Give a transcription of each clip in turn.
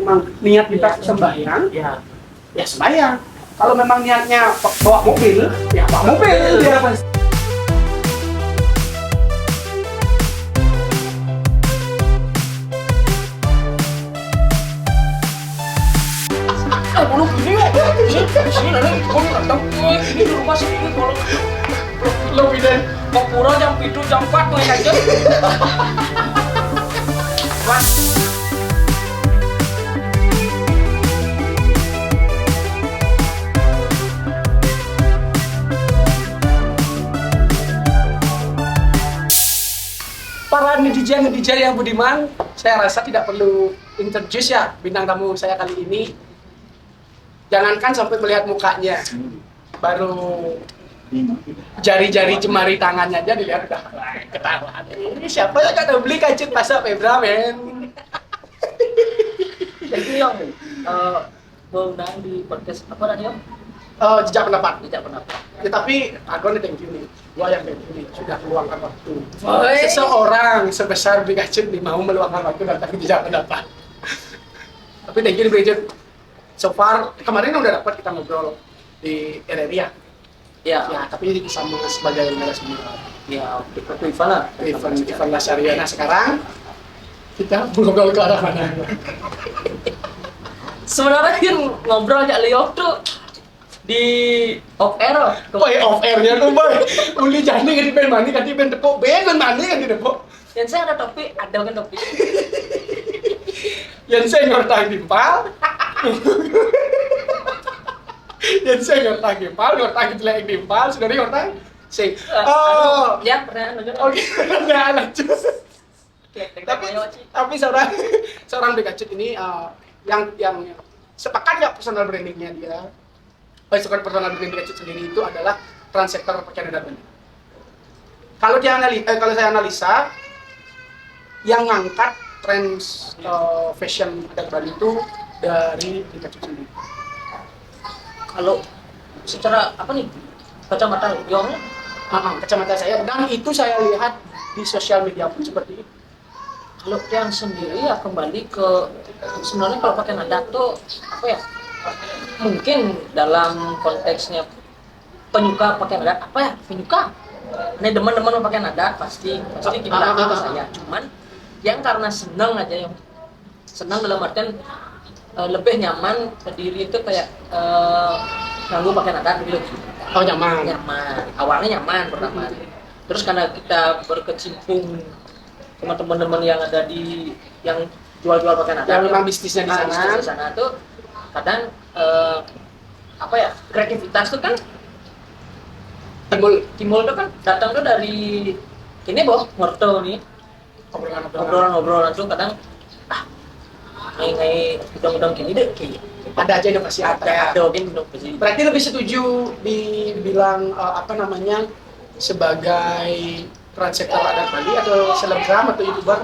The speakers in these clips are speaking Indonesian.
memang niat kita sembahyang, ya sembahyang. Kalau memang niatnya bawa mobil, ya bawa mobil. Ya. Belum ini nanti kau datang ini di rumah sini kalau lebih dan mau pura jam 7 jam 4 main aja. Para netizen yang budiman, saya rasa tidak perlu introduce ya bintang tamu saya kali ini. Jangankan sampai melihat mukanya, baru jari-jari jemari tangannya aja dilihat udah ketawa. Ini siapa yang gak tahu beli kacut pasak Febra men? Jadi yang mengundang di podcast apa tadi om? Jejak pendapat. Jejak pendapat. Ya, tapi aku nih thank you nih, gua yang thank you nih sudah meluangkan waktu. Oi. Seseorang sebesar beli kacut nih mau meluangkan waktu datang ke jejak pendapat. Tapi thank you nih Bridget. So far, kemarin udah dapat kita ngobrol di RRI ya? Ya, tapi sama sebagai narasumber. Ya, itu Ivan lah. Ivan Lasaria. Nah sekarang, kita ngobrol ke arah mana? Sebenarnya kan ngobrol aja Leo tuh di off air. Boy, off airnya tuh boy. Uli jani kan di pen mandi, kan di pen tepuk. Ben mandi kan di tepuk. Yang saya ada topi, ada kan topi. Yang saya ngortang timpal. Yang saya ngortang timpal, ngortang jelek timpal. Sudah nih ngortang? Say, ya pernah nunjuk. Oke, nah lanjut. Tapi seorang Bekacut ini yang sepakat ya personal brandingnya dia. Sepakat personal branding Bekacut sendiri itu adalah transsektor pakaian adat Bali. Kalau saya analisa, yang ngangkat tren fashion adat Bali itu dari Bekacut sendiri. Kalau secara apa nih kacamata Yong? Kacamata saya, dan itu saya lihat di sosial media pun seperti itu. Kalau yang sendiri ya kembali ke sebenarnya kalau pakai adat tuh apa ya? Mungkin dalam konteksnya penyuka pakaian adat apa ya? Penyuka. Nih teman-teman pakai adat pasti kita ke saya. Cuman yang karena senang aja yang senang dalam artian lebih nyaman ke diri itu kayak nganggu pakaian adat gitu. Oh nyaman. Awalnya nyaman pertama. Terus karena kita berkecimpung sama teman-teman yang ada di yang jual-jual pakaian adat, yang memang bisnisnya di sana tuh kadang apa ya, kreativitas tuh kan timbul tuh kan datang tuh dari ini ngorto nih obrolan tuh kadang ngai udang-udang gini deh kayak ada aja inovasi ada inovasi. Berarti lebih setuju dibilang sebagai transsektor adat Bali atau selebgram atau youtuber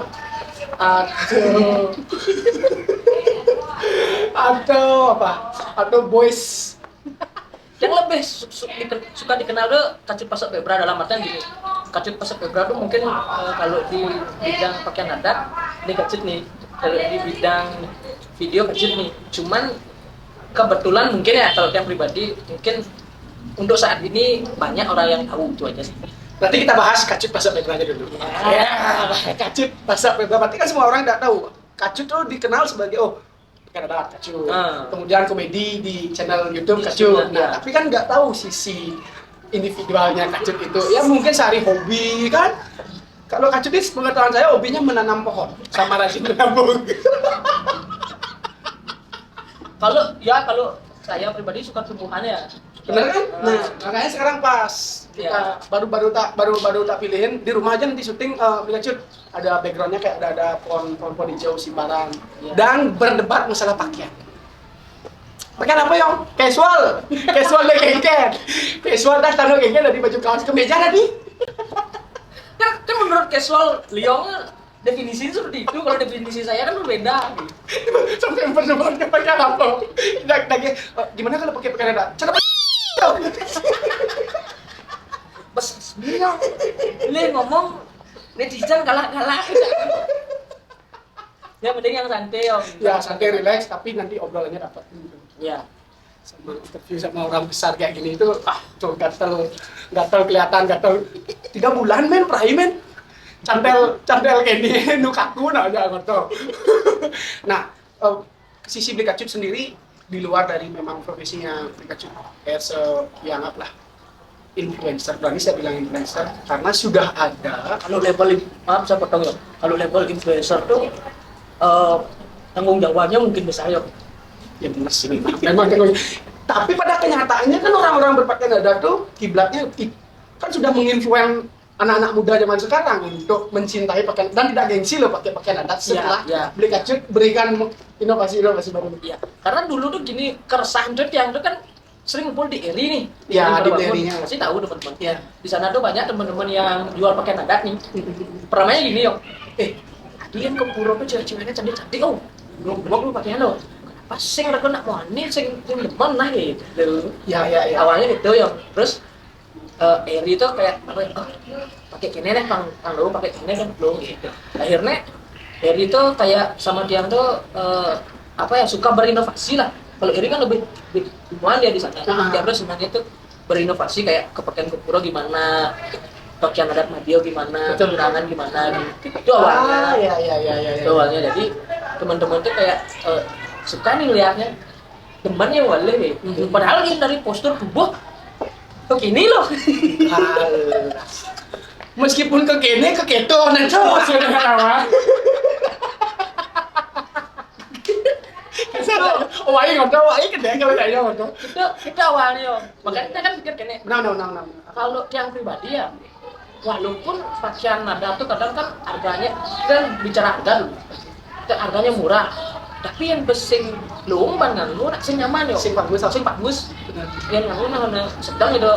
atau boys yang lebih suka dikenal tuh Kacut Pasak Febra dalam artian gini. Kacut Pasak Febra tuh mungkin kalau di bidang pakaian adat ini Kacut nih, kalau di bidang video Kacut nih. Cuman kebetulan mungkin ya kalau yang pribadi mungkin untuk saat ini banyak orang yang tahu, itu aja sih. Berarti kita bahas Kacut Pasak Febra aja dulu. Kacut Pasak Febra, berarti kan semua orang tidak tahu. Kacut tuh dikenal sebagai pakaian adat Kacut. Kemudian komedi di channel YouTube Kacut. Nah, tapi kan nggak tahu sisi individualnya Kacut itu. Ya mungkin sehari hobi kan. Kalau Kacut ini pengetahuan saya hobinya menanam pohon sama rajin menabung. Kalau saya pribadi suka tumbuhannya. Benar kan? Nah, makanya sekarang pas kita baru tak pilihin di rumah aja nanti syuting Kacut ada backgroundnya kayak ada pohon hijau simbaran dan berdebat masalah pakaian. Pakaian apa yang casual deh kengken, casual dah taruh kengken dari baju kaos kemeja tadi. Kan menurut casual Liong definisi seperti itu, kalau definisi saya kan berbeda. Sampai berdebatnya pakaian apa? Gimana kalau pakai pakaian adat? Bos Liong, ngomong netizen galak-galak. Yang penting yang santai om. Ya santai relax tapi nanti obrolannya dapat. Ya. Sama interview sama orang besar kayak gini itu tuh gatel kelihatan gatel 3 bulan men prai men cantel gini nu kaku nah aja ngoto. Nah sisi Blikacut sendiri di luar dari memang profesinya Blikacut as yang apa lah influencer, berani saya bilang influencer karena sudah ada Kalau level maaf saya potong ya. Kalau level influencer tuh tanggung jawabnya mungkin besar ya. ya benar sih memang tapi pada kenyataannya kan orang-orang berpakaian adat tuh kiblatnya kan sudah menginfluen anak-anak muda zaman sekarang untuk mencintai pakaian dan tidak gengsi loh pakai pakaian adat setelah Blikacut berikan inovasi baru. Iya, karena dulu tuh gini keresahan tuh yang tuh kan sering ngumpul di Eri nih. Ya, di Eri-nya. Pasti tahu teman-teman. Ya. Di sana tuh banyak teman-teman yang jual pakaian adat nih. Pertamanya gini yo. Tadi yang ke pura tuh cewek-ceweknya cantik-cantik oh. Belum pakaian lo. Kenapa sing rego nak moni sing demen nah gitu. Ya. Awalnya gitu yo. Terus Eri itu kayak pakai kene deh Kang lu pakai kene kan lu gitu. Akhirnya Eri itu kayak sama dia tuh suka berinovasi lah. Kalau Eri kan lebih hubungan dia di sana. Dia terus sebenarnya itu berinovasi kayak kepakaian Kepuro gimana, pakaian adat Madio gimana, tangan gimana gitu. Itu awalnya. Ya. Itu awalnya. Jadi teman-teman tuh kayak suka nih lihatnya. Temannya waleh nih. Padahal ini dari postur tubuh begini loh. Meskipun kekene keketo nanti maksudnya apa? Wah, kedai kalau saya ngono. Itu awalnya. Makanya kita kan pikir kene. Nah. Kalau yang pribadi ya, walaupun pakaian adat tuh kadang kan harganya kan bicara harga dulu. Harganya murah. Tapi yang besing lomban nganggo nak sing nyaman yo. Sing bagus. Yang nganggo nang sedang itu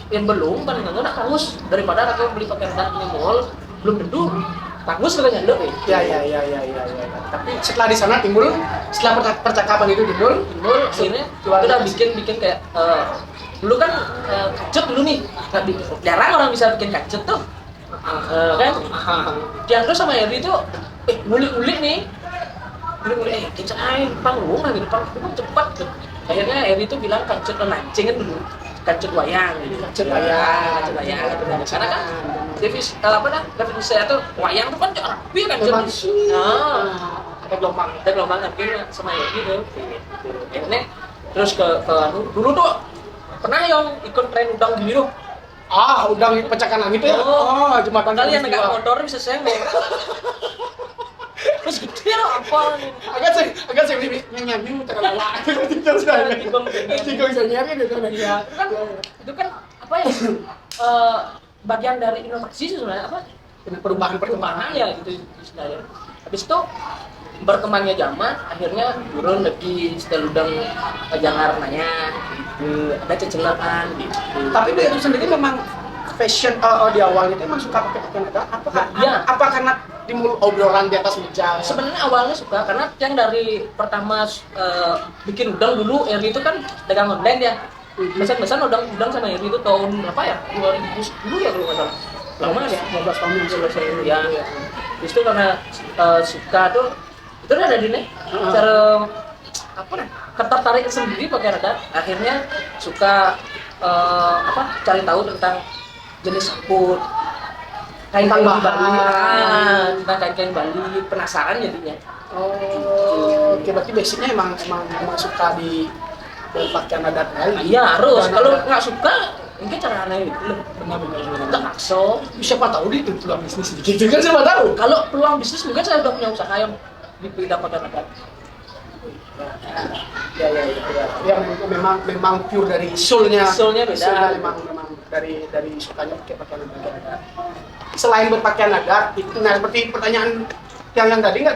yang belum kan nganggo nak bagus daripada aku beli pakaian adat di mall belum tentu bagus katanya lo Ya. Tapi setelah di sana setelah percakapan itu timbul akhirnya kita udah bikin kayak dulu kan kacut dulu nih jarang orang bisa bikin kacut tuh kan Diandro sama Eri tuh ngulik-ngulik nih kita panggung lah gitu panggung cepat tuh akhirnya Eri tuh bilang kacut lancing kan dulu kacut wayang gitu kacut wayang gitu karena kan definisi saya tuh wayang tuh kan rapi kan ada gelombang akhirnya sama gitu akhirnya terus ke dulu tuh pernah yang ikut tren udang gini tuh udang pecahkan langit ya jembatan kali yang naik motor bisa senggol terus gede loh apa nih agak saya nyanyi terlalu tikung senior kan itu kan apa ya bagian dari inovasi sebenarnya apa perubahan ya gitu sebenarnya habis itu berkembangnya zaman akhirnya turun lagi setelah udang jangar nanya gitu ada cecelaan gitu tapi dia itu sendiri memang fashion di awalnya itu emang suka pakai pakaian adat apa karena timbul obrolan di atas meja sebenarnya awalnya suka karena yang dari pertama bikin udang dulu Eri itu kan dagang online ya pesan udang sama Eri itu tahun berapa ya 2010 ya kalau nggak salah lama ya 15 tahun ya itu karena suka tuh itu udah ada di nih cara ketertarikan sendiri pakai adat akhirnya suka cari tahu tentang jenis saput kain-kain Bali tentang kain-kain Bali penasaran jadinya oke berarti basicnya emang suka di pakaian adat Bali iya harus kalau nggak suka mungkin cara aneh gitu loh benar makso siapa tahu dia itu peluang bisnis sedikit kan siapa tahu kalau peluang bisnis mungkin saya udah punya usaha yang di bidang pakaian adat ya memang pure dari soulnya beda memang dari sukanya pakai pakaian adat selain berpakaian adat itu nah seperti pertanyaan yang tadi nggak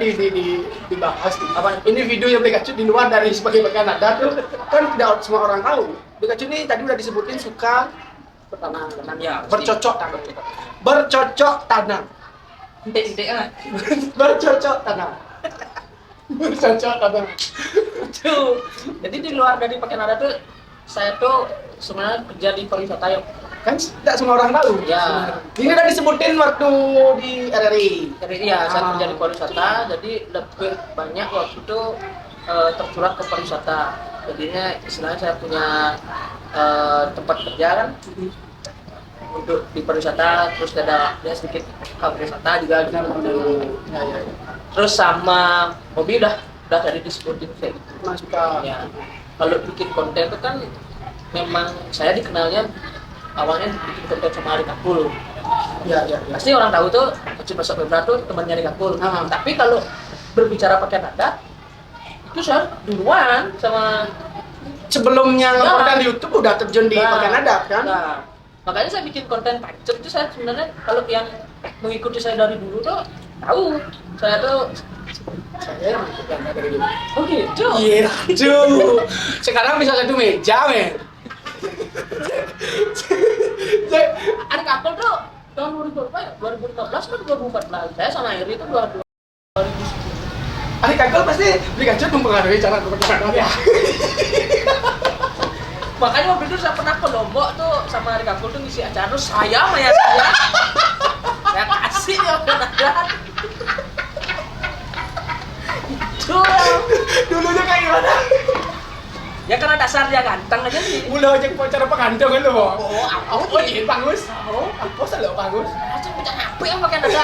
dibahas ini video yang Blikacut di luar dari sebagai pakaian adat tuh kan tidak semua orang tahu Blikacut ini tadi udah disebutin suka bertanam ya, bercocok tanam bercocok tanam tuh jadi di luar dari pakaian adat tuh saya tuh sebenarnya kerja di pariwisata yang kan tidak semua orang tahu. Ya. Ini udah disebutin waktu di RRI. Jadi ya saya kerja di pariwisata, jadi lebih banyak waktu itu tercurat ke pariwisata. Jadinya istilahnya saya punya tempat kerja kan untuk di pariwisata, terus ada sedikit pariwisata juga gitu. Ya. Terus sama hobi udah dari disebutin kayak gitu. Masuk ke Ya, kalau bikin konten itu kan memang saya dikenalnya awalnya bikin konten sama Ari Kakul. ya. Pasti orang tahu tuh Kacip Masak Febra tuh temannya Ari Kakul. Tapi kalau berbicara pakai nada itu saya duluan sama sebelumnya konten di YouTube udah terjun di pakai nada kan? Nah, makanya saya bikin konten pancet itu saya sebenarnya kalau yang mengikuti saya dari dulu tuh tahu saya tuh Saya mengikuti dari dulu. oh gitu. Iya, aduh. Sekarang bisa satu meja, men. Ari Kakul tuh tahun 2000 berapa ya? 2015 kan 2014. Saya sama Iri itu 2010. Ari Kakul pasti beli kacut mempengaruhi cara berpacaran ya. Makanya waktu itu saya pernah ke Lombok tuh sama Ari Kakul tuh ngisi acara terus saya kasih dia penadaran. Itu Dulunya kayak gimana? ya karena dasar dia ganteng aja sih. Mula aja pacar pengandung kan lo, Bang. Oh, Iya, bagus. Apa selalu bagus? Aja punya HP yang pakai nada.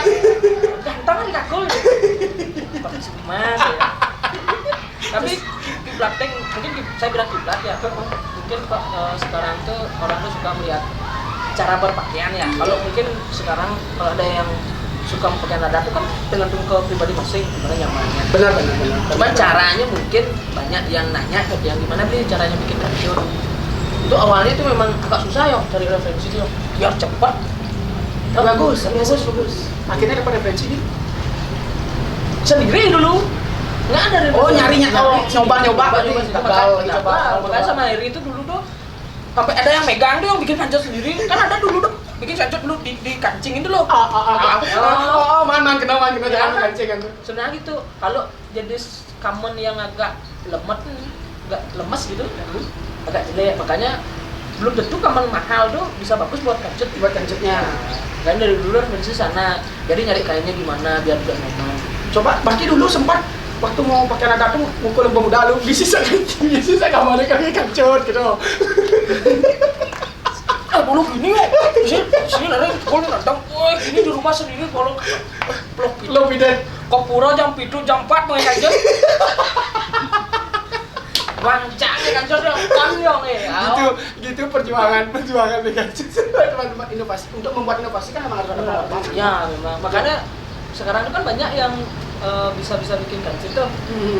Ganteng Ari Kakul. Pakai semas ya. Tapi kiblat mungkin saya bilang kiblat ya. Mungkin sekarang tuh orang tuh suka melihat cara berpakaian ya. Kalau mungkin sekarang kalau ada yang suka pakai nada itu kan tergantung ke pribadi masing, gimana nyamannya. Benar. Cuman caranya mungkin banyak yang nanya yang gimana beli caranya bikin kancut. Itu awalnya itu memang agak susah ya cari referensi itu biar cepat. Bagus. Akhirnya dapat referensi nih. Sendiri dulu. Nggak ada referensi. Oh, nyarinya nyoba gagal. Makanya sama Eri itu dulu tuh sampai ada yang megang tuh yang bikin kancut sendiri. Kan ada dulu tuh bikin kancut dulu di kancing itu loh. Man kenal jangan kancing kan. Sebenarnya gitu. Kalau jadi common yang agak lemes gitu, agak jelek. Makanya belum tentu common mahal tuh bisa bagus buat kancutnya. Kan dari dulu referensi sana. Jadi nyari kainnya gimana biar tidak nyaman. Coba Baki dulu sempat waktu mau pakai nada tuh mukul pemuda lu di sisa kamarnya kaki kancut gitu. Dulu gini kok, sini nari kalau nadang, gini di rumah sendiri kalau Lo beda. Kopura jam 7, jam 4 main aja. Wancaknya kan sudah kanyong Gitu perjuangan di kancut. Teman-teman inovasi untuk membuat inovasi kan memang harus ada pengalaman. Ya memang, makanya sekarang itu kan banyak yang bisa bikin kancut tuh.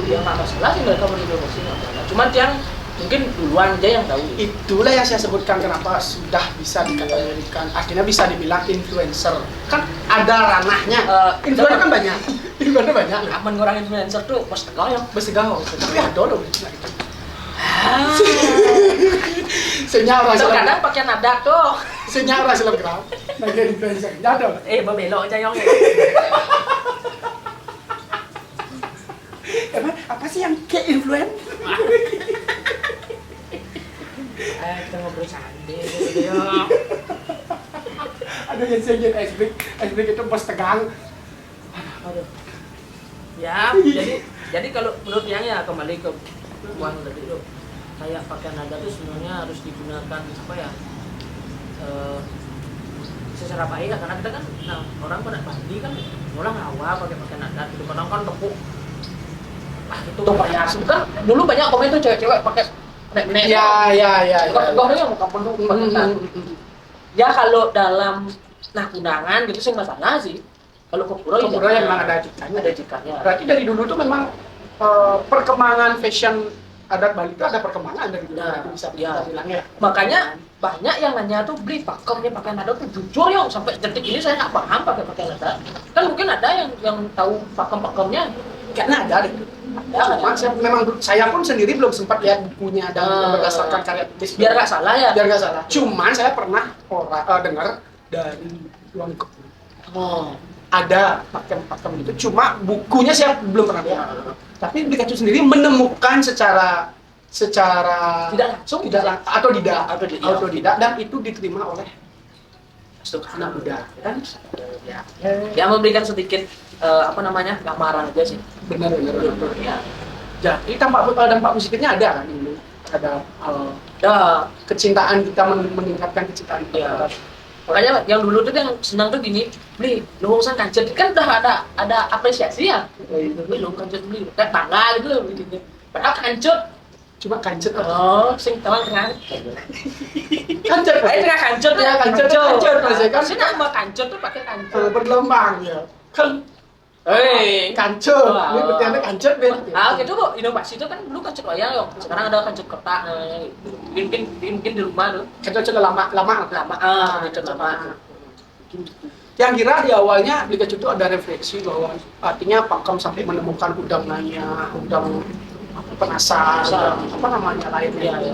Yang nggak masalah sih mereka berinovasi nggak masalah. Cuman yang mungkin duluan aja yang tahu. Itulah yang saya sebutkan kenapa sudah bisa dikategorikan, akhirnya bisa dibilang influencer. Kan ada ranahnya. Influencer kan banyak. Influencer banyak. Aman orang influencer tuh pas tegal ya. Tapi ada loh gitu. Senyara Terkadang pakai nada tuh. Senyara selebgram. Lagi influencer. Ada. Berbelok aja yang. Emang apa sih yang kayak influencer? Kita ngobrol santai ya. Ada yang senggit esbik itu bos tegang. Aduh. Ya, jadi kalau menurut yang ya kembali ke uang tadi itu kayak pakaian nada itu sebenarnya harus digunakan apa ya? Secara baik ya, karena kita kan orang pada mandi kan orang rawa pakai pakaian nada gitu, kadang kan tepuk itu banyak kan dulu banyak komen tuh cewek-cewek pakai nek Ya. Gak muka penuh ya kalau dalam undangan gitu sih masalah sih. Kalau kopuro yang memang ada etikanya. Berarti dari dulu tuh memang perkembangan fashion adat Bali itu ada perkembangan dari dulu. Bisa bilang ya. Makanya banyak yang nanya tuh beli pakemnya pakai nada tuh jujur ya sampai detik ini saya nggak paham pakai nada. Kan mungkin ada yang tahu pakemnya Karena ada deh. Cuma saya pun sendiri belum sempat lihat bukunya dan berdasarkan karya tulis. Biar nggak salah ya. Biar nggak salah. Cuman saya pernah dengar dari Luang Kepu. Ada pakem itu. Cuma bukunya saya belum pernah lihat. Tapi Pikachu sendiri menemukan secara tidak langsung autodidak dan itu diterima oleh anak muda kan ya yang memberikan sedikit gambaran aja sih. benar Ya. jadi dampak positifnya ada kan ini ada kecintaan kita meningkatkan kecintaan kita. Ya. Makanya yang dulu tuh yang senang tuh gini, beli lu urusan kancet kan udah ada apresiasi ya. Beli lu kancet beli kayak tanggal gitu loh gitu. Padahal kancet cuma kancet sing tawang kan. kancet Tengah kancet ya, kancet masih kan sih nama kancet tuh pakai kancet. bergelombang ya kan kancet ini berarti kancet Gitu kok inovasi itu kan dulu kancet wayang yo. Sekarang ada kancet kertas. Mungkin di rumah tuh. kancet lama Kancet lama. yang kira di awalnya Liga Cutu ada refleksi bahwa artinya Pakem sampai menemukan udang-nya udang penasar apa namanya lainnya Ya.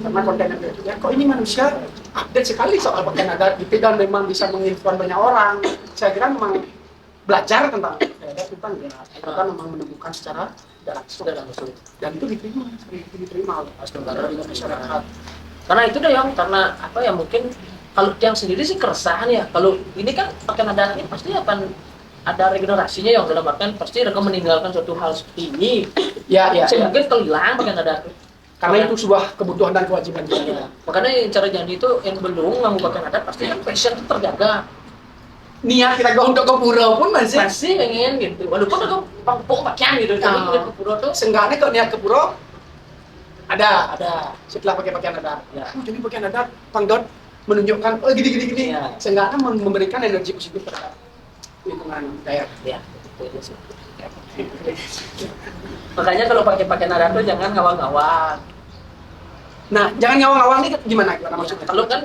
karena kontennya ya kok ini manusia update sekali soal pakaian adat gitu dan memang bisa menginfluence banyak orang. Saya kira memang belajar tentang adat kita memang menemukan secara tidak langsung dan itu diterima oleh masyarakat. Karena itu deh yang karena mungkin kalau yang sendiri sih keresahan ya. Kalau ini kan pakaian adat ini pasti akan ada regenerasinya yang dalam artian pasti akan meninggalkan suatu hal seperti ini. Ya. Mungkin kalau hilang pakaian adat. Karena itu sebuah kebutuhan dan kewajiban kita. Ya. Makanya yang cara janji itu yang belum ngamu pakaian adat pasti kan fashion itu terjaga. Niat kita untuk ke pura pun masih Pengen gitu. Walaupun itu pangpung pakaian gitu. Tapi ke pura tuh seenggaknya kalau niat ke pura ada setelah pakai pakaian adat. Ya. Jadi pakaian adat Pangdot menunjukkan gini. Ya. Seenggaknya memberikan energi positif terhadap lingkungan daerah. Ya. Itu sih. Makanya kalau pakai pakaian adat tuh jangan ngawang-ngawang. Nah, jangan ngawang-ngawang ini gimana maksudnya? Kalau kan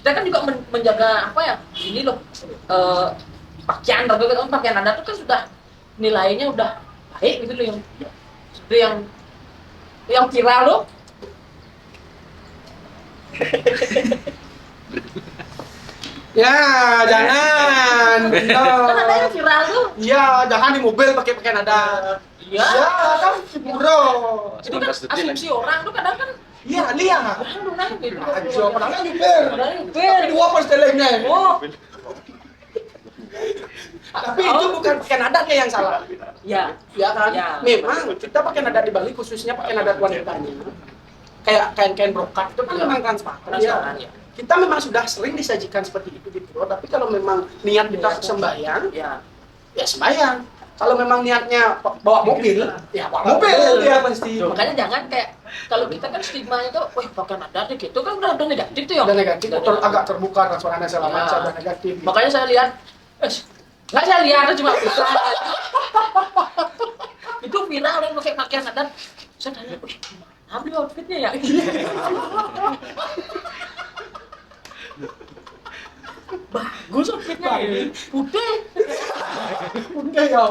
kita kan juga menjaga ini loh pakaian adat itu kan sudah nilainya udah baik gitu loh yang viral loh. Ya, jangan. Kan ada yang viral tuh. Iya, jangan di mobil pakai pakaian adat. Iya. Ya, kan bro. Itu kan asumsi orang tuh kadang kan Iya, lihat. orang gitu. Ajo, padahal nyupir. Nyupir. Tapi dua pas telengnya. Oh. Tapi itu bukan pakaian adatnya yang salah. Ya. Ya kan? Ya. Memang kita pakaian adat di Bali khususnya pakaian adat wanitanya. Kayak kain-kain brokat itu kan memang transparan. Ya. Kita memang sudah sering disajikan seperti itu di pura, tapi kalau memang niat kita sembahyang, ya sembahyang. Kalau memang niatnya bawa mobil, ya bawa mobil ya pasti. Makanya jangan kayak kalau kita kan stigma itu, wah pakaian adat gitu kan udah negatif tuh ya. Udah negatif, agak terbuka transparan segala macam udah negatif. Makanya saya lihat, nggak saya lihat cuma itu viral yang pakai pakaian adat. Saya tanya, ambil outfitnya ya. Bagus outfitnya ini, putih. Udah ya,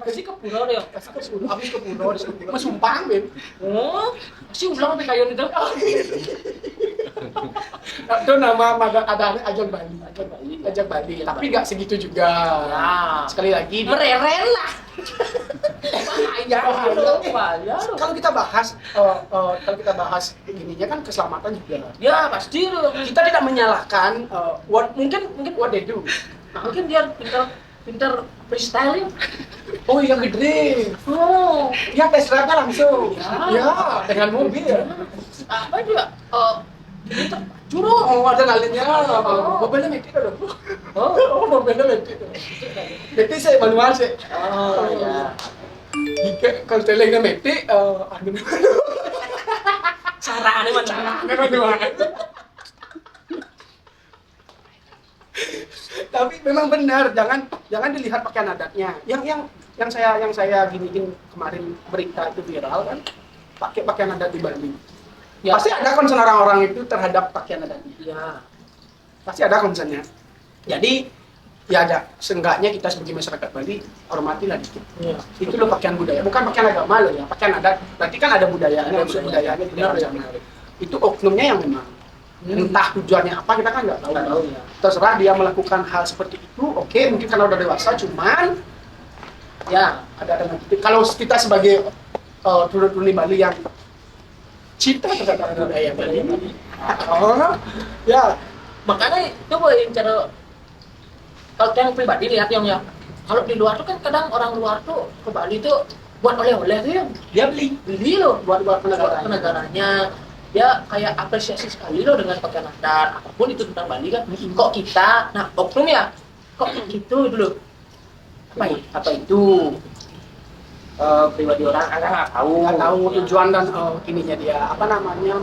Pasti ke pulau deh. habis ke pulau, mas sumpah men. Oh, pasti ulang sampai kayu itu. Itu nama ada Ajang Bali. Tapi nggak segitu juga. Ya. Sekali lagi, Mereren lah. Bahaya. Kalau kita bahas ininya kan keselamatan juga. Ya pasti loh. Kita tidak menyalahkan mungkin what they do. Mungkin dia pintar freestyle. Oh yang gede. Oh, Yang tes drive-nya langsung. Ya. Ya, dengan mobil. apa juga? Curug. Oh, ada nalinnya. Mobilnya metik kan? Mobilnya metik. Metik saya manual sih. Oh ya. Jika kalau telengnya metik, Caranya manual. Tapi memang benar, jangan dilihat pakaian adatnya. Yang saya giniin kemarin berita itu viral kan, pakai pakaian adat di Bali. Ya. Pasti ada concern orang-orang itu terhadap pakaian adatnya. Ya. Pasti ada concernnya. Jadi ya ada, seenggaknya kita sebagai masyarakat Bali hormatilah dikit. Ya. Itu loh pakaian budaya, bukan pakaian agama loh ya, pakaian adat. Berarti kan ada budayanya, unsur budayanya benar ya. Itu oknumnya yang memang entah tujuannya apa kita kan nggak tahu. Ya. Terserah dia melakukan hal seperti itu, oke, mungkin karena udah dewasa, cuman ya ada kalau kita sebagai turun-turun Bali yang cinta terhadap budaya Bali, ya Makanya coba yang cara kalau yang pribadi lihat yang ya, kalau di luar tuh kan kadang orang luar tuh ke Bali tuh buat oleh-oleh tuh yang dia beli loh buat ke negaranya. Dia kayak apresiasi sekali loh dengan pakaian adat apapun itu tentang Bali kan. Kok kita, nah oknum ya, kok gitu dulu. Apa itu? Pribadi orang agak nggak tahu tujuan dan ininya dia apa namanya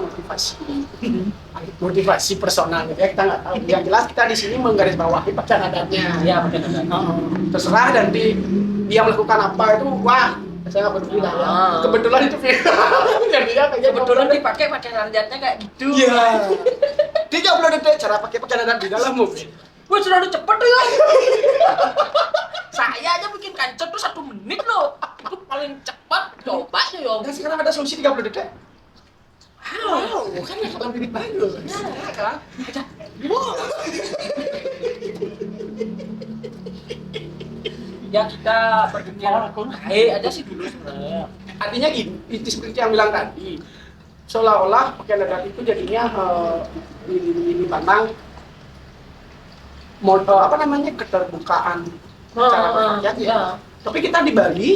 motivasi personal ya kita nggak tahu. Yang jelas kita di sini menggarisbawahi pakaian adatnya ya pakaian adat. Terserah dan dia melakukan apa itu wah saya nggak peduli lah ya. Kebetulan itu jadinya kebetulan dipakai pakaian adatnya kayak gitu. Iya. 30 detik cara pakai pakaian adat di dalam mobil. Wah terlalu cepet ya. Saya aja bikin kancet tuh 1 menit loh. Itu paling cepat. Coba aja yo. Dan sekarang ada solusi 30 detik. Wow, kan ya kalau bibit bagus. Ya kan? Wow. Ya kita berpikir aja sih dulu sebenarnya. Artinya gini, itu seperti yang bilang tadi. Seolah-olah pakaian adat itu jadinya dipandang apa namanya keterbukaan cara berpakaian ya. Tapi kita di Bali,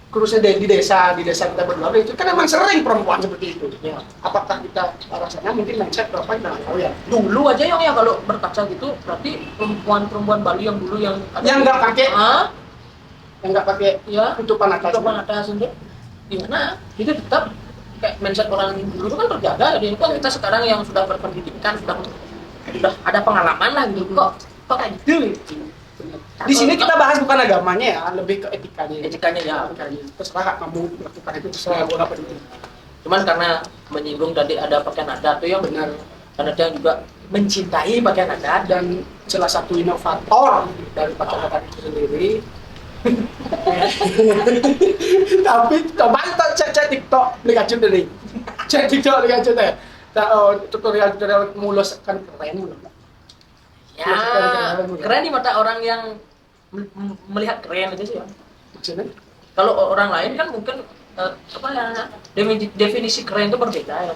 khususnya di desa kita berdua itu kan emang sering perempuan seperti itu. Ya. Apakah kita rasanya mungkin mindset berapa kita nggak tahu ya. Dulu aja yang ya kalau berkaca gitu, berarti perempuan Bali yang dulu yang nggak pakai, yang nggak pakai ya tutupan atas untuk gimana? Itu tetap kayak mindset orang dulu itu kan terjaga. Jadi kok kita sekarang yang sudah berpendidikan, sudah ada pengalaman lah gitu kok kayak gitu. Di sini kita bahas bukan agamanya ya, lebih ke etikanya. Etikanya ya. Terserah kamu melakukan itu, terserah gue nggak peduli. Cuman karena menyinggung tadi ada pakaian adat tuh yang benar, karena dia juga mencintai pakaian adat dan salah satu inovator dari pakaian adat itu sendiri. Tapi coba kita cek TikTok Pikachu deh. Cek TikTok Pikachu deh. Tutorial mulus kan keren. Ya, keren di mata orang yang melihat keren itu sih ya. Maksudnya? Kalau orang lain kan mungkin apa ya definisi keren itu berbeda ya.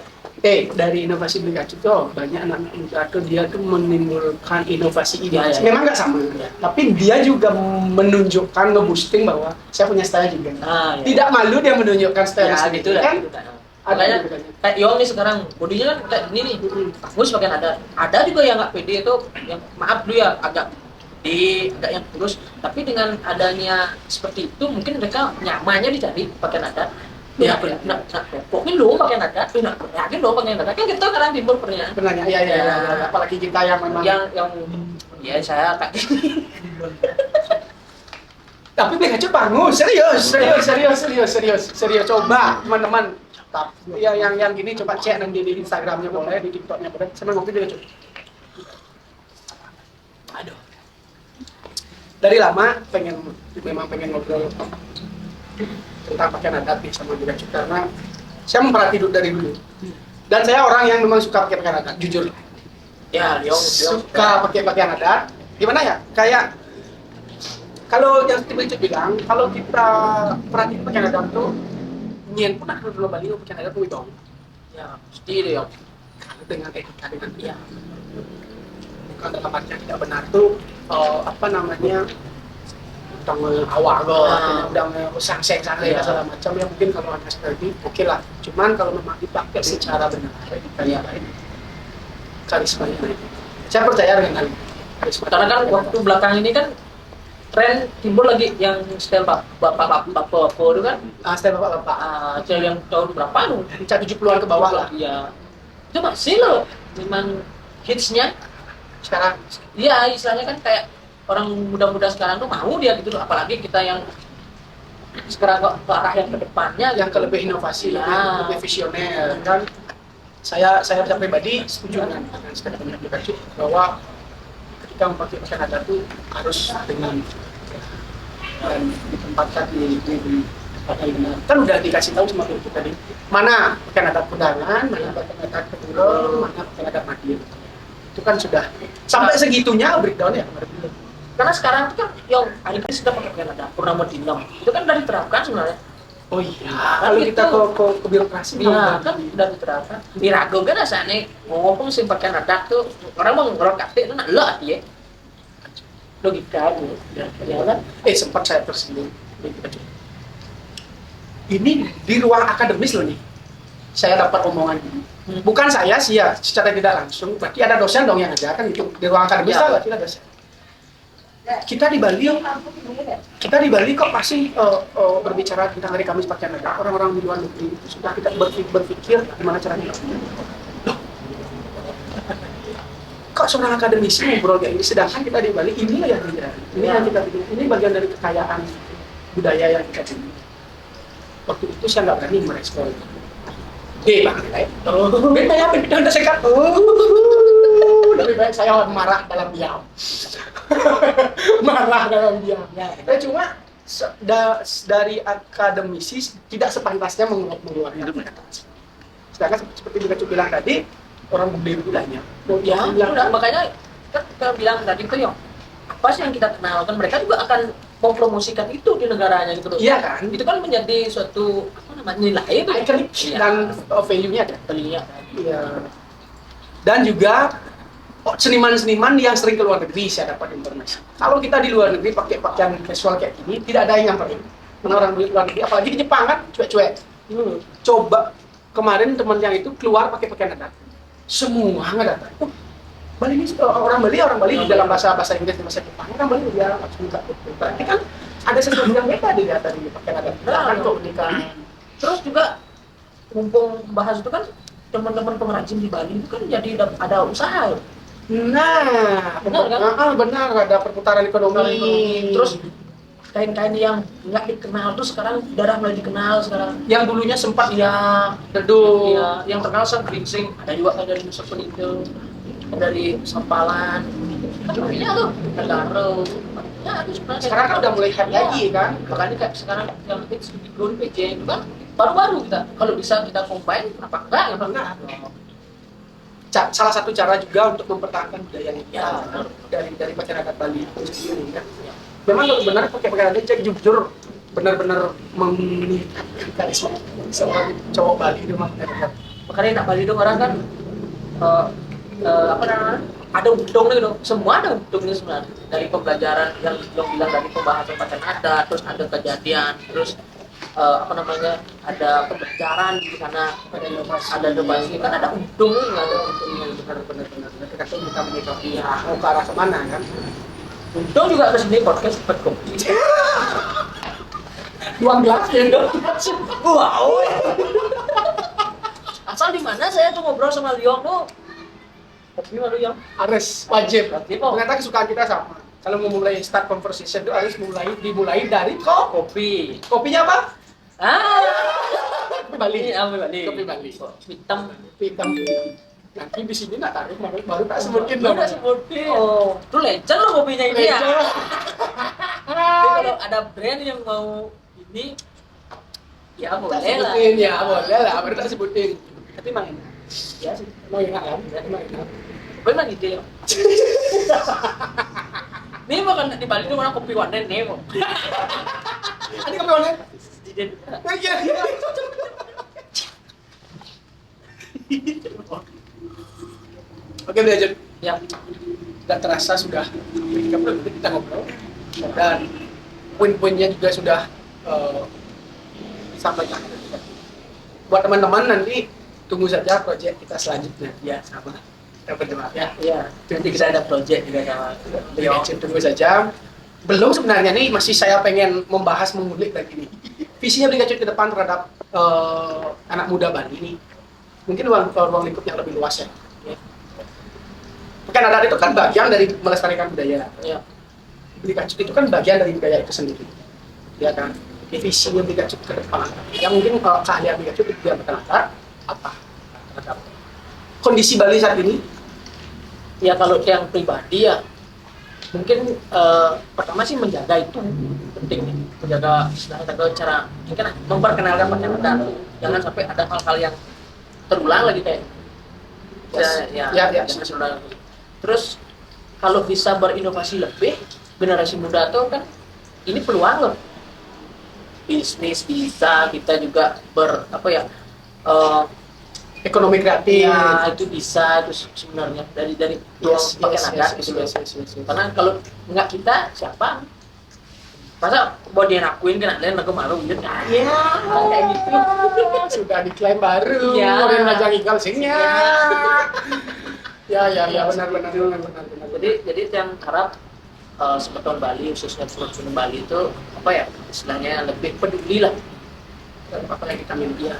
Dari inovasi Pikachu tuh banyak anak muda tuh dia tuh menimbulkan inovasi ide. Ya. Memang nggak sama, tapi dia juga menunjukkan nge-boosting bahwa saya punya style juga. Ya. Tidak malu dia menunjukkan style ya, gitu kan? Makanya kayak Yong nih sekarang bodinya kan kayak gini nih, bagus pakaian ada juga yang nggak pede itu, yang maaf dulu ya agak agak yang kurus, tapi dengan adanya seperti itu mungkin mereka nyamannya dicari pakaian adat. Ya, pokoknya dong pakaian adat, yakin dong pakaian adat kan kita sekarang timbul pertanyaan, ya, apalagi kita yang memang yang ya saya kayak tapi Pikachu bangun, serius, coba teman-teman. Ya yang gini coba cek nanti di Instagramnya boleh, di TikToknya boleh. Senang ngopi juga coba. Aduh. Dari lama memang pengen ngobrol tentang pakaian adat nih sama Pikachu karena saya memperhati dari dulu. Dan saya orang yang memang suka pakai pakaian adat, jujur. Ya, dia suka pakai pakaian adat. Gimana ya? Kayak kalau yang Pikachu bilang, kalau kita perhatiin pakaian adat tuh nyen pun akan dulu Bali pakaian adat tuh dong. Ya, pasti deh Yong. Dengan etika dengan dia. Bukan dalam artian tidak benar tuh apa namanya udah awal udah sang-seng segala macam ya mungkin kalau hanya seperti oke lah. Cuman kalau memang dipakai secara benar etikanya lain karismanya lain. Saya percaya dengan hal itu. Karena kan waktu belakang ini kan tren timbul lagi yang style bapak itu kan style bapak style yang tahun berapa tuh? 70-an ke bawah lah. Iya. Itu masih loh memang hitsnya sekarang. Iya, istilahnya kan kayak orang muda-muda sekarang tuh mau dia gitu, apalagi kita yang sekarang ke arah yang ke depannya yang gitu. ke lebih inovasi, ya. lebih visioner kan. Saya pribadi setuju dengan statement Pikachu bahwa ketika memakai pakaian adat itu harus dengan dan ditempatkan di kan udah dikasih tahu sama Pikachu tadi mana pakaian adat Kudangan, mana pakaian adat Kedulung, mana pakaian adat Madiun. Itu kan sudah sampai segitunya breakdown ya. Karena sekarang itu kan yang hari ini sudah pakai pakaian adat Purnama Dinam itu kan udah diterapkan sebenarnya Oh iya, kalau kita ke birokrasi ya kan udah diterapkan. Di Rago kan asane ngomong sing pakai adat tuh orang mau ngerok kate itu nak lah ya. Logika gitu. Ya kan? Sempat saya tersinggung. Ini di ruang akademis loh nih. Saya dapat omongan ini. Bukan saya sih ya, secara tidak langsung. Berarti ada dosen dong yang ajarkan itu di ruang akademis lah, berarti ada dosen. Kita di Bali kok pasti berbicara tentang hari Kamis pakaian adat. Orang-orang di luar negeri itu sudah kita berpikir gimana caranya. Loh, kok seorang akademisi ngobrol kayak ini, sedangkan kita di Bali inilah yang terjadi. Ini yang kita bikin. Ini bagian dari kekayaan budaya yang kita punya. Waktu itu saya nggak berani merespon. Bang, beda ya, beda udah sekat. Lebih baik saya marah dalam diam. Marah dalam diam. Cuma dari akademisi tidak sepantasnya mengeluarkan kata. Sedangkan seperti juga Cuk bilang tadi, orang budi bilangnya. Ya, udah makanya kan kita bilang tadi itu ya. Apa sih yang kita kenal kan mereka juga akan mempromosikan itu di negaranya gitu loh. Iya kan? Itu kan menjadi suatu nilai itu iconic dan value-nya ada. Value-nya. Iya. Dan juga seniman-seniman yang sering ke luar negeri saya dapat informasi. Kalau kita di luar negeri pakai pakaian casual kayak gini, tidak ada yang nyamperin. Karena orang di luar negeri, apalagi di Jepang kan cuek-cuek. Coba kemarin teman yang itu keluar pakai pakaian adat. Semua nggak datang. Bali ini orang Bali di dalam bahasa Inggris dan bahasa Jepang, orang Bali dia langsung nggak. Berarti kan ada sesuatu yang beda dilihat dari pakaian adat. Kan keunikan. Terus juga mumpung bahas itu kan teman-teman pengrajin di Bali itu kan jadi ada usaha ya. Benar ada perputaran ekonomi. Terus kain-kain yang nggak dikenal tuh sekarang udah mulai dikenal sekarang. Yang dulunya sempat redup. Ya, yang terkenal Geringsing, ada juga dari Nusa Penida, dari Sampalan. Kan banyak tuh, Negaro. Ya, itu sekarang kan udah mulai hype lagi kan. Makanya kayak sekarang yang hits di Gun PJ itu kan baru-baru kita. Kalau bisa kita combine, apa enggak? Salah satu cara juga untuk mempertahankan budaya kita dari masyarakat Bali itu sendiri kan. Memang kalau benar pakai pakaian adat cek jujur benar-benar meningkatkan karisma seorang cowok Bali itu makanya. Makanya nak Bali itu orang kan apa namanya? Ada udong gitu, semua ada udongnya sebenarnya. Dari pembelajaran yang belum bilang dari pembahasan pakaian adat, terus ada kejadian, terus ada pembelajaran di sana, ada inovasi kan ada udong, ada udongnya benar-benar tergantung kita menyikapi mau ke arah kemana kan. Udong juga kesini podcast buat kopi. Duang gelas ya dong. Wow. Asal di mana saya tuh ngobrol sama Liong tuh. Kopi malu yang Harus wajib. Ternyata kesukaan kita sama. Kalau mau mulai start conversation itu harus dimulai dari kopi. Kopinya apa? Kopi Bali. Kopi Bali. Hitam. Nanti di sini nak taruh baru tak sebutin loh. Udah sebutin. Oh, tuh legend loh kopinya ini ya. Jadi kalau ada brand yang mau ini, ya boleh lah. Ya boleh lah, baru tak sebutin. Tapi emang enak. Ya sih, emang enak kan? Emang enak. Memang ide ya. Ini makan di Bali itu orang kopi wanen nih kok. Ini kopi wanen? Ide. Iya. Oke, belajar. Ya. Tidak terasa sudah 30 menit kita ngobrol dan poin-poinnya juga sudah disampaikan. Buat teman-teman nanti tunggu saja proyek kita selanjutnya ya sama teman-teman ya. Iya. Nanti kita ada proyek juga sama. Tunggu saja. Belum sebenarnya nih masih saya pengen membahas mengulik lagi nih. Visinya Brigacut ke depan terhadap anak muda Bali ini. Mungkin ruang lingkup yang lebih luas ya. Pakaian adat itu kan bagian dari melestarikan budaya. Ya. Brigacut itu kan bagian dari budaya itu sendiri. Ya kan? Visinya Brigacut ke depan. Yang mungkin keahlian Brigacut itu dia berkata apa terhadap kondisi Bali saat ini? Ya kalau yang pribadi ya mungkin pertama sih menjaga itu penting, menjaga cara mungkin memperkenalkan pakaian adat, jangan sampai ada hal-hal yang terulang lagi kayak jangan terulang. Terus kalau bisa berinovasi lebih, generasi muda tuh kan ini peluang loh. bisnis bisa, kita juga eh, Ekonomi kreatif. ya itu bisa, itu sebenarnya dari pakai nada gitu loh. Karena kalau nggak kita siapa, masa mau dia nakuin kan lain lagu malu gitu kan, Ya, kayak gitu. sudah diklaim baru. Ya. Orang ngajak ikal singnya. Ya, benar. Jadi yang harap Semeton Bali, khususnya Provinsi Bali itu apa ya istilahnya lebih peduli lah, apalagi kami dia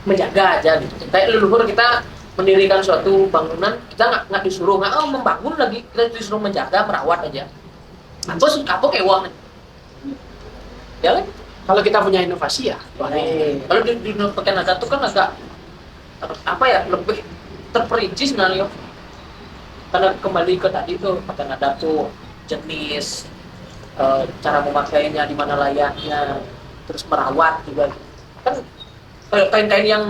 menjaga aja gitu. Kayak leluhur kita mendirikan suatu bangunan, kita nggak disuruh membangun lagi, kita disuruh menjaga, merawat aja. Apa kayak uang, ya kan? Kalau kita punya inovasi ya, boleh. Kalau di pakai nada tuh kan agak apa ya lebih terperinci sebenarnya. Karena kembali ke tadi tuh pakai nada tuh jenis, cara memakainya, di mana layaknya, terus merawat juga kan. Kain-kain yang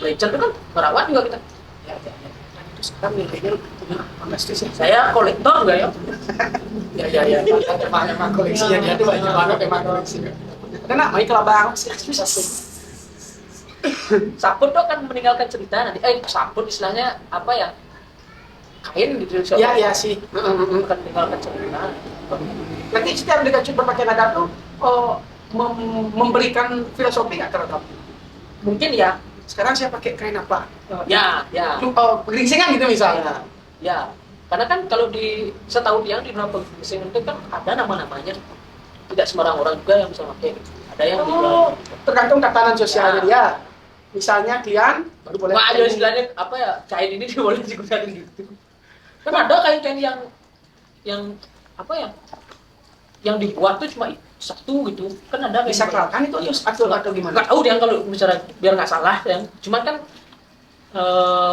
legend itu kan merawat juga kita. Ya. Terus sekarang nilainya fantastis ya. Saya kolektor juga ya. Ya. Emang koleksinya dia tuh banyak banget emang koleksinya. Karena main kelabang Saput tuh kan meninggalkan cerita nanti. Saput istilahnya apa ya? Kain gitu. Ya sih. Kan meninggalkan cerita. Berarti setiap dikasih berpakai nada tuh memberikan filosofi nggak terhadap? Mungkin ya. Sekarang saya pakai kain apa? Ya. Geringsingan gitu misalnya. Ya. Karena kan kalau setahu yang di dunia penggingsing itu kan ada nama-namanya. Tidak sembarang orang juga yang bisa pakai. Ada yang Tergantung tatanan sosialnya dia. Misalnya Kian baru boleh. Wah, ada istilahnya apa ya? Kain ini dia boleh digunakan gitu. Kan ada kain-kain yang apa ya? Yang dibuat tuh cuma satu gitu. Kan ada kain disakralkan itu atau gimana? Nggak tahu dia kalau misalnya biar nggak salah ya. Cuman kan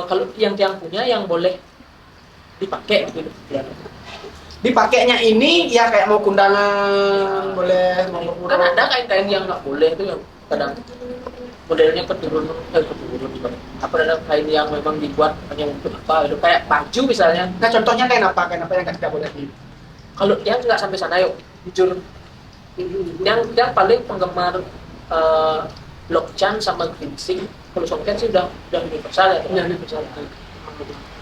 kalau yang punya yang boleh dipakai gitu. Ya. Dipakainya ini ya kayak mau kundangan boleh, mau Kan ada kain-kain yang nggak boleh itu yang kadang modelnya keturun apa ada kain yang memang dibuat hanya untuk apa itu kayak baju misalnya. Nah contohnya kain apa yang tidak boleh di? Kalau yang nggak sampai sana yuk jujur yang paling penggemar Lokchan sama Ginseng kalau Songken sih udah universal ya. Ya universal.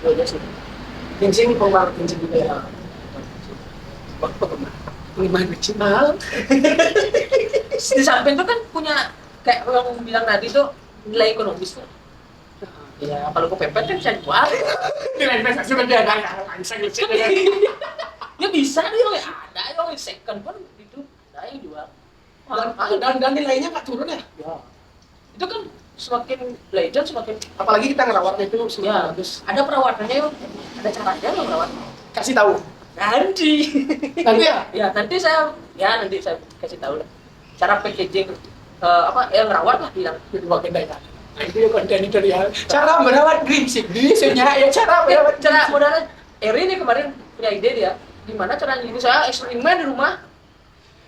Itu aja sih. Ginseng penggemar Ginseng juga ya. Penggemar kecil mahal. Di samping itu kan punya kayak yang bilang tadi tuh nilai ekonomis tuh. Ya kalau kepepet kan bisa jual. Nilai investasi lebih ada bisa gitu. Ya bisa nih, ada yang second pun itu ada yang jual. Dan nilainya nggak turun ya? Ya. Itu kan semakin legend semakin. Apalagi kita ngerawatnya itu Ya, bagus. ada perawatannya yuk. Ada caranya lo merawat. Kasih tahu. Nanti Ya. nanti saya kasih tahu lah cara packaging yang merawat lah bilang Pakai daya. Nah, itu ya konten itu ya. Cara merawat Ginseng. Biasanya ya cara merawat. cara modalnya Eri nih kemarin punya ide dia gimana caranya ini saya eksperimen di rumah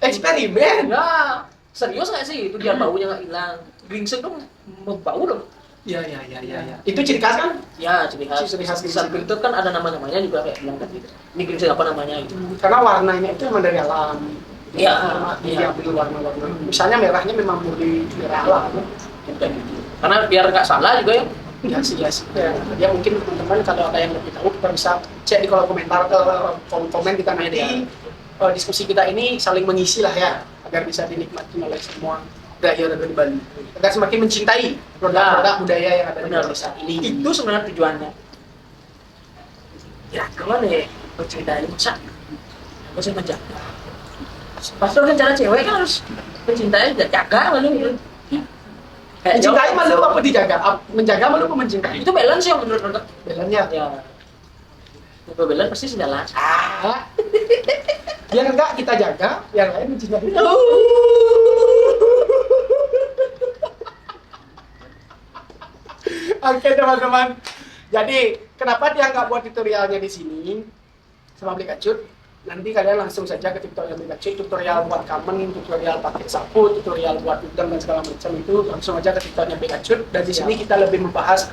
Eksperimen. ya serius nggak sih itu biar baunya nggak hilang ginseng tuh membau loh. Ya. Itu ciri khas kan? Ya ciri khas Ginseng. samping itu kan ada nama-namanya juga kayak bilang tadi ini ginseng apa namanya gitu. Karena warnanya itu memang dari alam. Iya. Dia ambil warna-warna. Misalnya merahnya memang murni merah alam. Karena biar nggak salah juga ya. Ya sih. Ya mungkin teman-teman kalau ada yang lebih tahu kita bisa cek di kolom komentar kolom komen kita nanti. Diskusi kita ini saling mengisi lah ya agar bisa dinikmati oleh semua daerah yang ada di Bali. Agar semakin mencintai produk-produk budaya yang ada di Indonesia ini. Itu sebenarnya tujuannya. Ya gimana ya mencintai masa harus menjaga. Pasti kan cara cewek kan harus mencintai jaga malu gitu. Mencintai malu apa dijaga? Menjaga malu apa mencintai? Itu balance yang menurut Balance-nya. ya. Kalau balance pasti sejalan. Biar enggak kita jaga, yang lain mencintai. Oke teman-teman. Jadi kenapa dia nggak buat tutorialnya di sini sama Blikacut? Nanti kalian langsung saja ke tutorial Blikacut, tutorial buat kamen, tutorial pakai sapu, tutorial buat udang dan segala macam itu langsung aja ke tutorialnya Blikacut. Dan di sini kita lebih membahas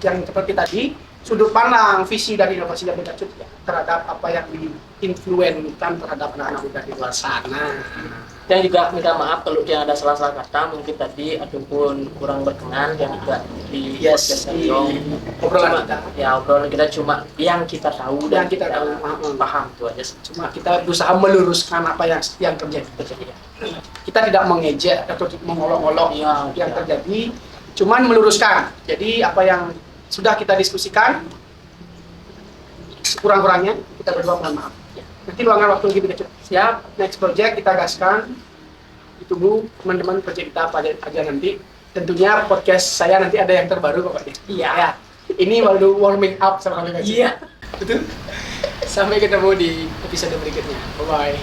yang seperti tadi sudut pandang visi dari inovasi dari Blikacut ya, terhadap apa yang diinfluenkan terhadap anak-anak muda di luar sana. Dan juga minta maaf kalau dia ada salah-salah kata mungkin tadi ataupun kurang berkenan dan juga di podcast Sayong. Obrolan kita. Ya obrolan kita cuma yang kita tahu dan Yang kita tahu. paham itu aja sih. Cuma kita berusaha meluruskan apa yang terjadi. Kita tidak mengejek atau mengolok-olok Iya, yang iya. terjadi, cuman meluruskan. Jadi apa yang sudah kita diskusikan sekurang-kurangnya kita berdua mohon maaf. Nanti luangkan waktu lagi kita siap. Next project kita gaskan. Ditunggu teman-teman project kita apa aja nanti. Tentunya podcast saya nanti ada yang terbaru pokoknya. Iya. Ya. Ini baru warming up sama kalian. Iya. Betul. Sampai ketemu di episode berikutnya. Bye bye.